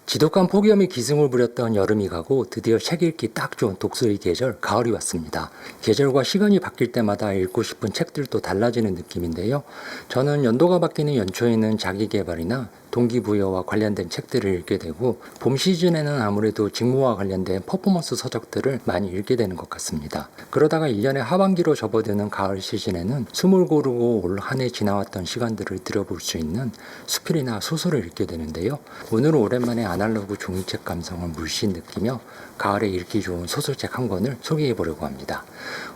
지독한 폭염이 기승을 부렸던 여름이 가고 드디어 책 읽기 딱 좋은 독서의 계절, 가을이 왔습니다. 계절과 시간이 바뀔 때마다 읽고 싶은 책들도 달라지는 느낌인데요. 저는 연도가 바뀌는 연초에는 자기계발이나 동기부여와 관련된 책들을 읽게 되고, 봄 시즌에는 아무래도 직무와 관련된 퍼포먼스 서적들을 많이 읽게 되는 것 같습니다. 그러다가 1년의 하반기로 접어드는 가을 시즌에는 숨을 고르고 올 한 해 지나왔던 시간들을 들여볼 수 있는 수필이나 소설을 읽게 되는데요. 오늘은 오랜만에 아날로그 종이책 감성을 물씬 느끼며 가을에 읽기 좋은 소설책 한 권을 소개해 보려고 합니다.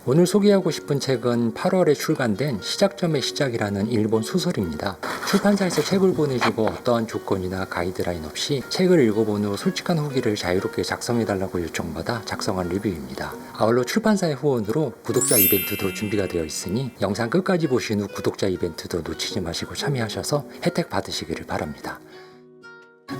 오늘 소개하고 싶은 책은 8월에 출간된 시작점의 시작이라는 일본 소설입니다. 출판사에서 책을 보내주고 어떠한 조건이나 가이드라인 없이 책을 읽어본 후 솔직한 후기를 자유롭게 작성해달라고 요청받아 작성한 리뷰입니다. 아울러 출판사의 후원으로 구독자 이벤트도 준비가 되어 있으니 영상 끝까지 보신 후 구독자 이벤트도 놓치지 마시고 참여하셔서 혜택 받으시기를 바랍니다.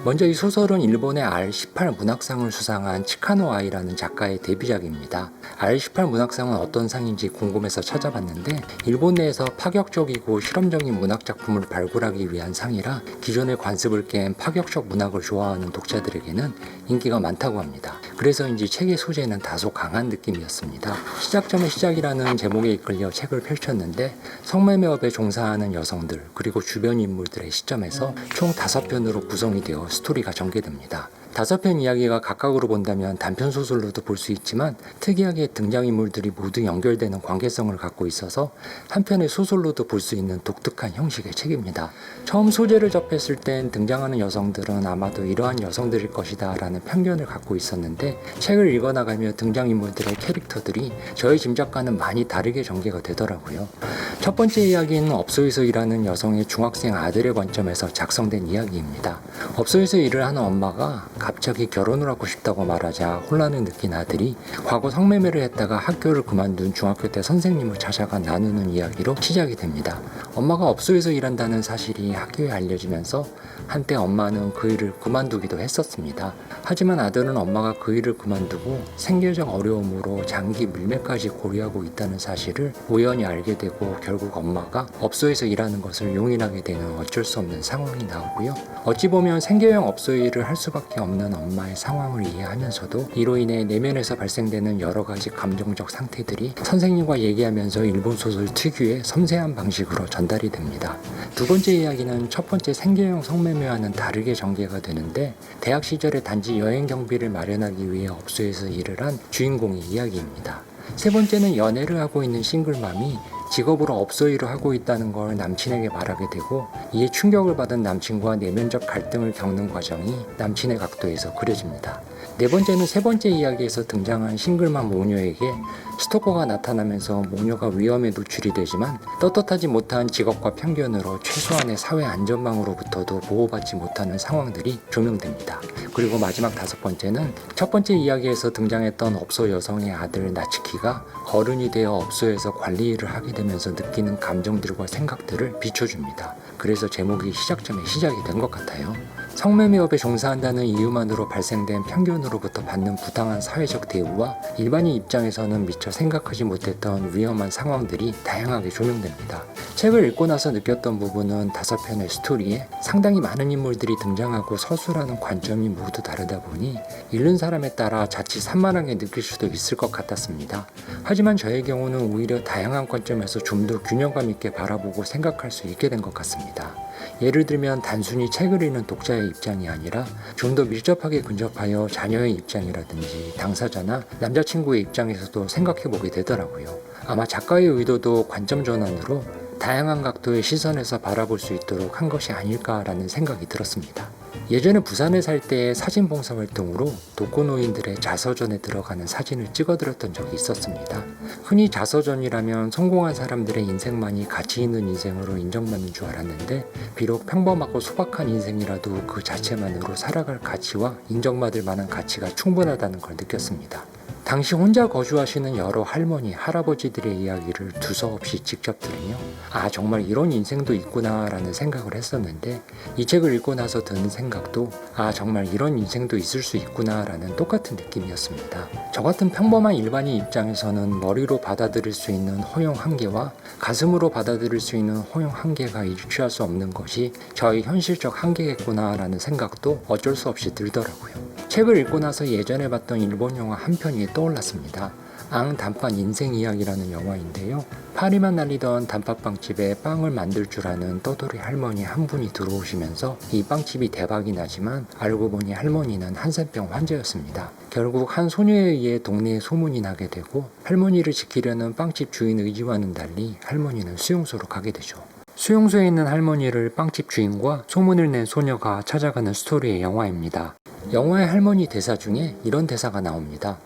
먼저 이 소설은 일본의 R18 문학상을 수상한 치카노 아이라는 작가의 데뷔작입니다. R18 문학상은 어떤 상인지 궁금해서 찾아봤는데, 일본 내에서 파격적이고 실험적인 문학 작품을 발굴하기 위한 상이라 기존의 관습을 깬 파격적 문학을 좋아하는 독자들에게는 인기가 많다고 합니다. 그래서인지 책의 소재는 다소 강한 느낌이었습니다. 시작점의 시작이라는 제목에 이끌려 책을 펼쳤는데, 성매매업에 종사하는 여성들 그리고 주변 인물들의 시점에서 총 5편으로 구성이 되어 스토리가 전개됩니다. 5편 이야기가 각각으로 본다면 단편 소설로도 볼 수 있지만, 특이하게 등장인물들이 모두 연결되는 관계성을 갖고 있어서 한편의 소설로도 볼 수 있는 독특한 형식의 책입니다. 처음 소재를 접했을 땐 등장하는 여성들은 아마도 이러한 여성들일 것이다 라는 편견을 갖고 있었는데, 책을 읽어나가며 등장인물들의 캐릭터들이 저의 짐작과는 많이 다르게 전개가 되더라고요. 첫 번째 이야기는 업소에서 일하는 여성의 중학생 아들의 관점에서 작성된 이야기입니다. 업소에서 일을 하는 엄마가 갑자기 결혼을 하고 싶다고 말하자 혼란을 느낀 아들이 과거 성매매를 했다가 학교를 그만둔 중학교 때 선생님을 찾아가 나누는 이야기로 시작이 됩니다. 엄마가 업소에서 일한다는 사실이 학교에 알려지면서 한때 엄마는 그 일을 그만두기도 했었습니다. 하지만 아들은 엄마가 그 일을 그만두고 생계적 어려움으로 장기 밀매까지 고려하고 있다는 사실을 우연히 알게 되고, 결국 엄마가 업소에서 일하는 것을 용인하게 되는 어쩔 수 없는 상황이 나오고요. 어찌 보면 생계형 업소 일을 할 수밖에 없는 엄마의 상황을 이해하면서도 이로 인해 내면에서 발생되는 여러 가지 감정적 상태들이 선생님과 얘기하면서 일본 소설 특유의 섬세한 방식으로 전달이 됩니다. 두 번째 이야기는 첫 번째 생계형 성매매와는 다르게 전개가 되는데, 대학 시절에 단지 여행 경비를 마련하기 위해 업소에서 일을 한 주인공의 이야기입니다. 세 번째는 연애를 하고 있는 싱글맘이 직업으로 업소 일을 하고 있다는 걸 남친에게 말하게 되고, 이에 충격을 받은 남친과 내면적 갈등을 겪는 과정이 남친의 각도에서 그려집니다. 네 번째는 세 번째 이야기에서 등장한 싱글맘 모녀에게 스토커가 나타나면서 모녀가 위험에 노출이 되지만 떳떳하지 못한 직업과 편견으로 최소한의 사회 안전망으로부터도 보호받지 못하는 상황들이 조명됩니다. 그리고 마지막 5번째는 첫 번째 이야기에서 등장했던 업소 여성의 아들 나츠키가 어른이 되어 업소에서 관리 일을 하게 되면서 느끼는 감정들과 생각들을 비춰줍니다. 그래서 제목이 시작점의 시작이 된 것 같아요. 성매매업에 종사한다는 이유만으로 발생된 편견으로부터 받는 부당한 사회적 대우와 일반인 입장에서는 미처 생각하지 못했던 위험한 상황들이 다양하게 조명됩니다. 책을 읽고 나서 느꼈던 부분은 5편의 스토리에 상당히 많은 인물들이 등장하고 서술하는 관점이 모두 다르다 보니 읽는 사람에 따라 자칫 산만하게 느낄 수도 있을 것 같았습니다. 하지만 저의 경우는 오히려 다양한 관점에서 좀 더 균형감 있게 바라보고 생각할 수 있게 된 것 같습니다. 예를 들면 단순히 책을 읽는 독자의 입장이 아니라 좀 더 밀접하게 근접하여 자녀의 입장이라든지 당사자나 남자친구의 입장에서도 생각해보게 되더라고요. 아마 작가의 의도도 관점 전환으로 다양한 각도의 시선에서 바라볼 수 있도록 한 것이 아닐까라는 생각이 들었습니다. 예전에 부산에 살 때 사진 봉사 활동으로 독거노인들의 자서전에 들어가는 사진을 찍어드렸던 적이 있었습니다. 흔히 자서전이라면 성공한 사람들의 인생만이 가치 있는 인생으로 인정받는 줄 알았는데, 비록 평범하고 소박한 인생이라도 그 자체만으로 살아갈 가치와 인정받을 만한 가치가 충분하다는 걸 느꼈습니다. 당시 혼자 거주하시는 여러 할머니, 할아버지들의 이야기를 두서없이 직접 들으며 정말 이런 인생도 있구나라는 생각을 했었는데, 이 책을 읽고 나서 드는 생각도 정말 이런 인생도 있을 수 있구나라는 똑같은 느낌이었습니다. 저 같은 평범한 일반인 입장에서는 머리로 받아들일 수 있는 허용 한계와 가슴으로 받아들일 수 있는 허용 한계가 일치할 수 없는 것이 저의 현실적 한계겠구나라는 생각도 어쩔 수 없이 들더라고요. 책을 읽고 나서 예전에 봤던 일본 영화 한 편이 떠올랐습니다. 단팥 인생 이야기라는 영화인데요. 파리만 날리던 단팥빵집에 빵을 만들 줄 아는 떠돌이 할머니 한 분이 들어오시면서 이 빵집이 대박이 나지만 알고 보니 할머니는 한센병 환자였습니다. 결국 한 소녀에 의해 동네에 소문이 나게 되고, 할머니를 지키려는 빵집 주인 의지와는 달리 할머니는 수용소로 가게 되죠. 수용소에 있는 할머니를 빵집 주인과 소문을 낸 소녀가 찾아가는 스토리의 영화입니다. 영화의 할머니 대사 중에 이런 대사가 나옵니다.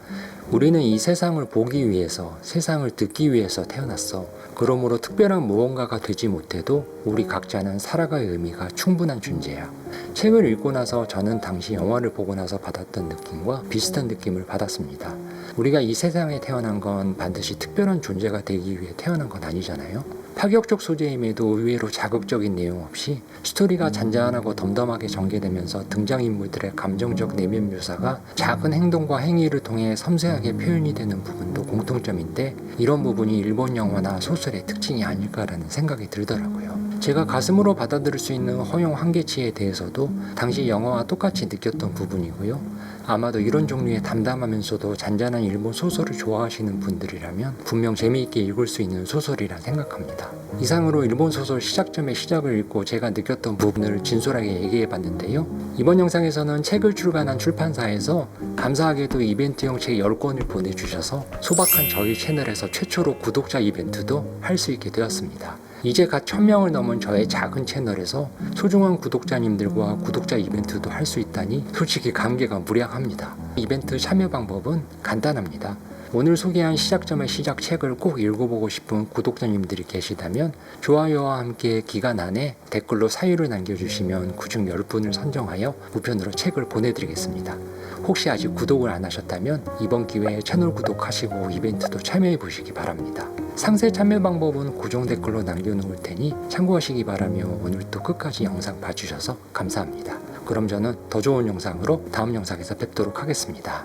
우리는 이 세상을 보기 위해서, 세상을 듣기 위해서 태어났어. 그러므로 특별한 무언가가 되지 못해도 우리 각자는 살아갈 의미가 충분한 존재야. 책을 읽고 나서 저는 당시 영화를 보고 나서 받았던 느낌과 비슷한 느낌을 받았습니다. 우리가 이 세상에 태어난 건 반드시 특별한 존재가 되기 위해 태어난 건 아니잖아요. 파격적 소재임에도 의외로 자극적인 내용 없이 스토리가 잔잔하고 덤덤하게 전개되면서 등장인물들의 감정적 내면 묘사가 작은 행동과 행위를 통해 섬세하게 표현이 되는 부분도 공통점인데, 이런 부분이 일본 영화나 소설의 특징이 아닐까라는 생각이 들더라고요. 제가 가슴으로 받아들일 수 있는 허용 한계치에 대해서도 당시 영화와 똑같이 느꼈던 부분이고요. 아마도 이런 종류의 담담하면서도 잔잔한 일본 소설을 좋아하시는 분들이라면 분명 재미있게 읽을 수 있는 소설이라 생각합니다. 이상으로 일본 소설 시작점의 시작을 읽고 제가 느꼈던 부분을 진솔하게 얘기해봤는데요. 이번 영상에서는 책을 출간한 출판사에서 감사하게도 이벤트용 책 10권을 보내주셔서 소박한 저희 채널에서 최초로 구독자 이벤트도 할 수 있게 되었습니다. 이제 갓 1000명을 넘은 저의 작은 채널에서 소중한 구독자님들과 구독자 이벤트도 할 수 있다니 솔직히 감개가 무량합니다. 이벤트 참여 방법은 간단합니다. 오늘 소개한 시작점의 시작 책을 꼭 읽어보고 싶은 구독자님들이 계시다면 좋아요와 함께 기간 안에 댓글로 사유를 남겨주시면 그중 10분을 선정하여 우편으로 책을 보내드리겠습니다. 혹시 아직 구독을 안 하셨다면 이번 기회에 채널 구독하시고 이벤트도 참여해 보시기 바랍니다. 상세 참여 방법은 고정 댓글로 남겨놓을 테니 참고하시기 바라며 오늘도 끝까지 영상 봐주셔서 감사합니다. 그럼 저는 더 좋은 영상으로 다음 영상에서 뵙도록 하겠습니다.